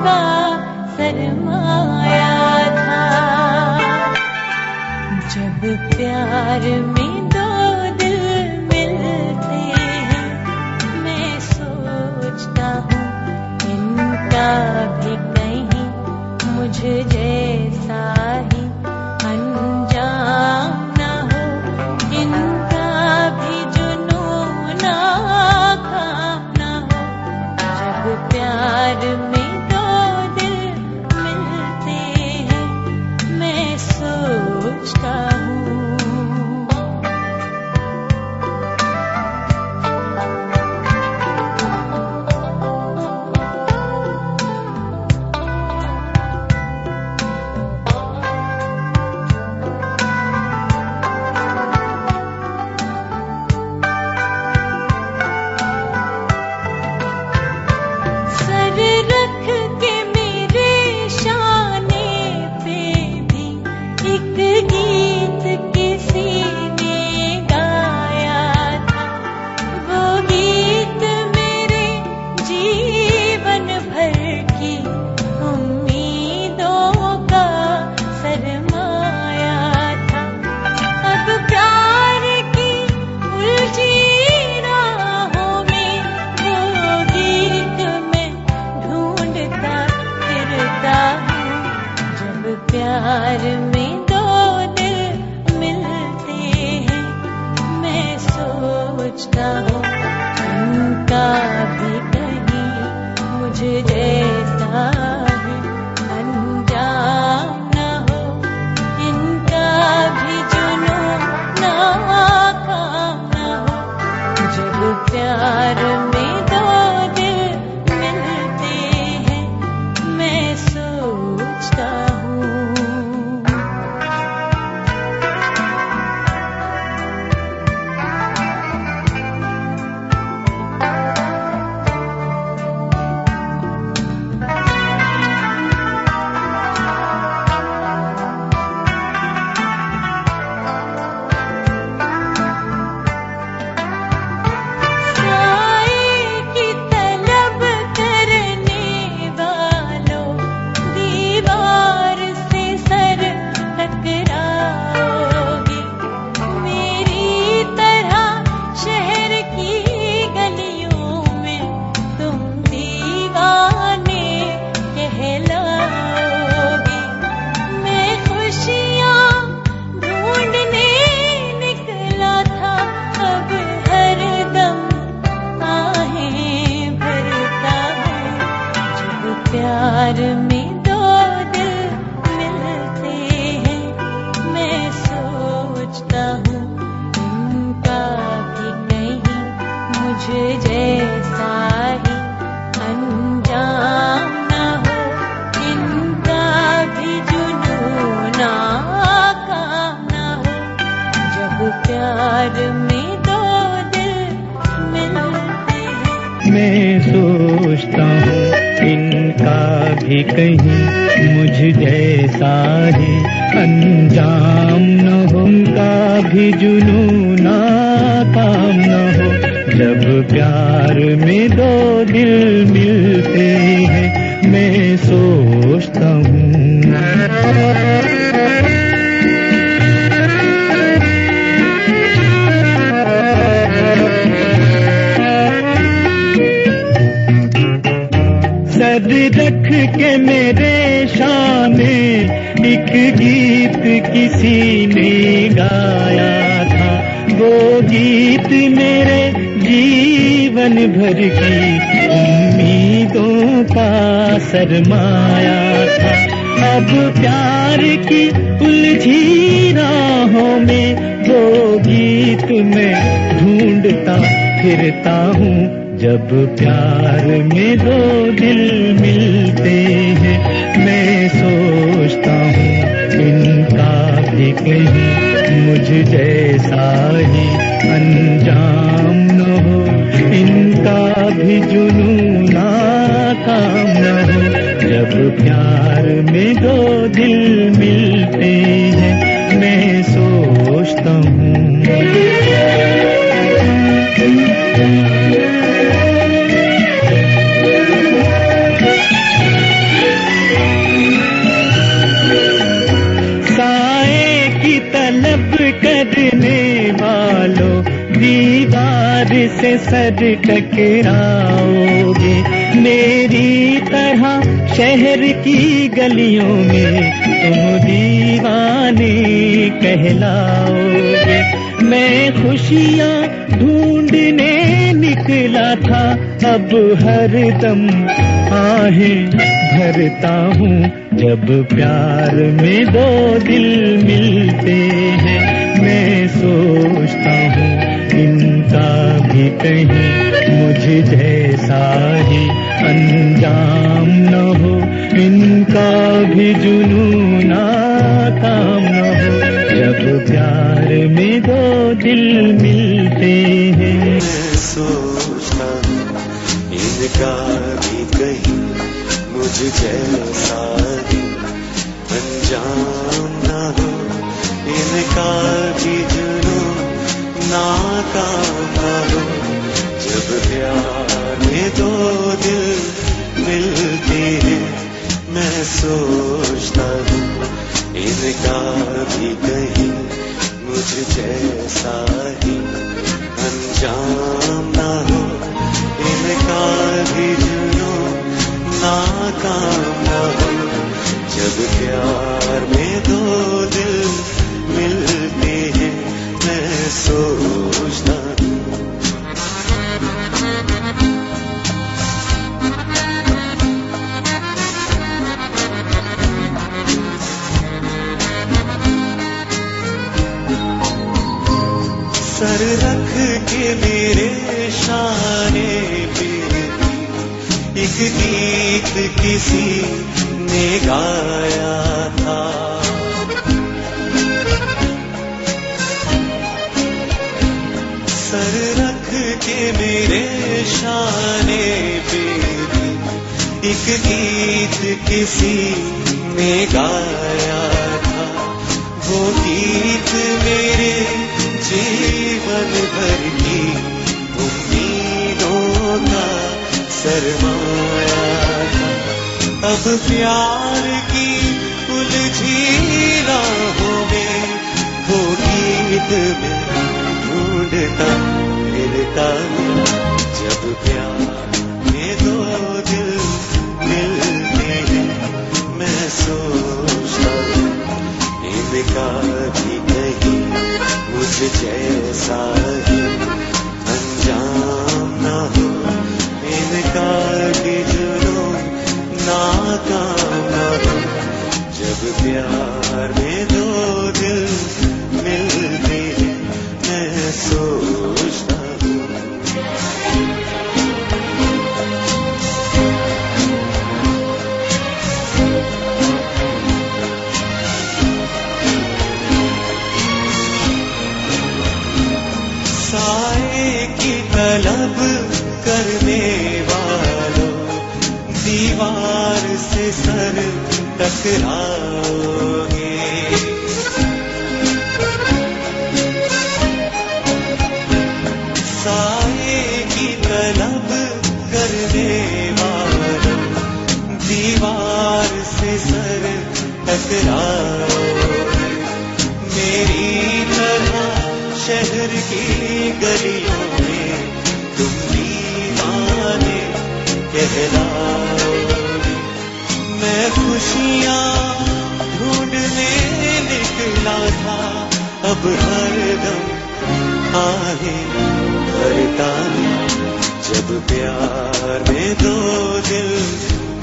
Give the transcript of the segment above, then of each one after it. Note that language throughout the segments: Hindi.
का सरमाया था। जब प्यार में दो दिल मिलते हैं, मैं सोचता हूँ इनका भी कहीं मुझ जैसा ही अंजाम न हो, इनका भी जुनून नाकाम न हो। जब प्यार में दो दिल मिलते हैं, मैं सोचता हूँ प्यार में दो दिल मिलते हैं, मैं सोचता हूँ इनका भी कहीं मुझ जैसा ही अंजाम न हो, इनका भी जुनून नाकाम न हो। जब प्यार में दो दिल मिलते हैं, मैं सोचता प्यार में दो दिल मिलते हैं, मैं सोचता हूँ इनका भी कहीं मुझ जैसा ही अंजाम न हो, इनका भी जुनून नाकाम न हो। जब प्यार में दो दिल मिलते हैं, मैं सोचता हूँ इनका भी कहीं मुझ जैसा ही अंजाम न हो, उनका भी जुनून नाकाम न हो। जब प्यार में दो दिल मिलते हैं, मैं सोचता हूँ सर रख के मेरे शाने एक गीत किसी ने गाया था, वो गीत मेरे जीवन भर की उम्मीदों का सरमाया था। अब प्यार की उलझी राहों में वो गीत मैं ढूंढता फिरता हूँ। जब प्यार में दो दिल मिलते हैं, मैं सोचता हूँ इनका भी कहीं मुझ जैसा ही अंजाम न हो, इनका भी जुनून नाकाम न हो। जब प्यार में दो दिल मिलते हैं, मैं सोचता हूँ सर टकराओगे। मेरी तरह शहर की गलियों में तुम दीवाने कहलाओगे। मैं खुशियाँ ढूंढने निकला था, अब हरदम आहें भरता हूँ। जब प्यार में दो दिल मिलते हैं, मैं सोचता हूँ इनका भी कहीं मुझ जैसा ही अंजाम न हो, इनका भी जुनून नाकाम न हो। जब प्यार में दो दिल मिलते हैं, मैं सोचता हूँ इनका भी कहीं मुझ जैसा ही अंजाम न हो, इनका भी जुनून नाकाम न हो। जब प्यार में दो दिल मिलते हैं, मैं सोचता हूँ इनका भी कहीं मुझ जैसा ही अंजाम न हो, इनका भी जुनून नाकाम न हो। जब प्यार में दो दिल मिलते हैं, मैं सोचता हूँ। सर रख के मेरे शाने पे एक गीत किसी ने गाया था। सर रख के मेरे शाने पे एक गीत किसी ने गाया था। वो गीत मेरे जीवन भर की उम्मीदों का सरमाया था। अब प्यार की उलझी राहों में वो गीत में ढूंढता फिरता हूँ। जब प्यार में दो दिल मिलते हैं, मैं सोचता हूँ इनका भी कहीं मुझ जैसा ही अंजाम न हो, इनका भी जुनून नाकाम न हो। जब प्यार में दो दिल मिलते हैं, मैं सोचता हूँ। साए की तलब करने वालों, दीवार से सर टकराओगे। साए की तलब करने वालों, दीवार से सर टकराओगे। मेरी तरह शहर की गलियों में तुम दीवाने कहलाओगे। मैं खुशियाँ ढूंढने निकला था, अब हरदम आहें भरता हूँ। जब प्यार में दो दिल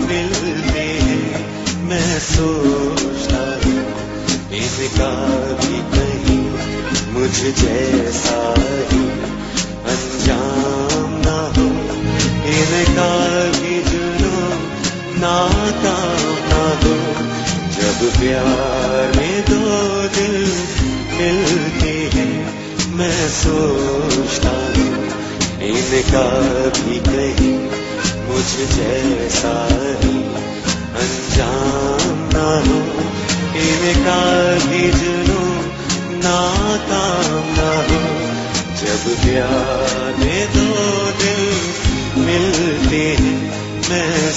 मिलते हैं, मैं सोचता हूँ इनका भी कहीं मुझ जैसा ही अंजाम न हो, इनका भी जुनून नाकाम न हो। जब प्यार में दो दिल मिलते हैं, मैं सोचता हूँ इनका भी कहीं मुझ जैसा ही अंजाम न हो, इनका भी जुनून नाकाम न हो। जब प्यार में दो दिल मिलते हैं, मैं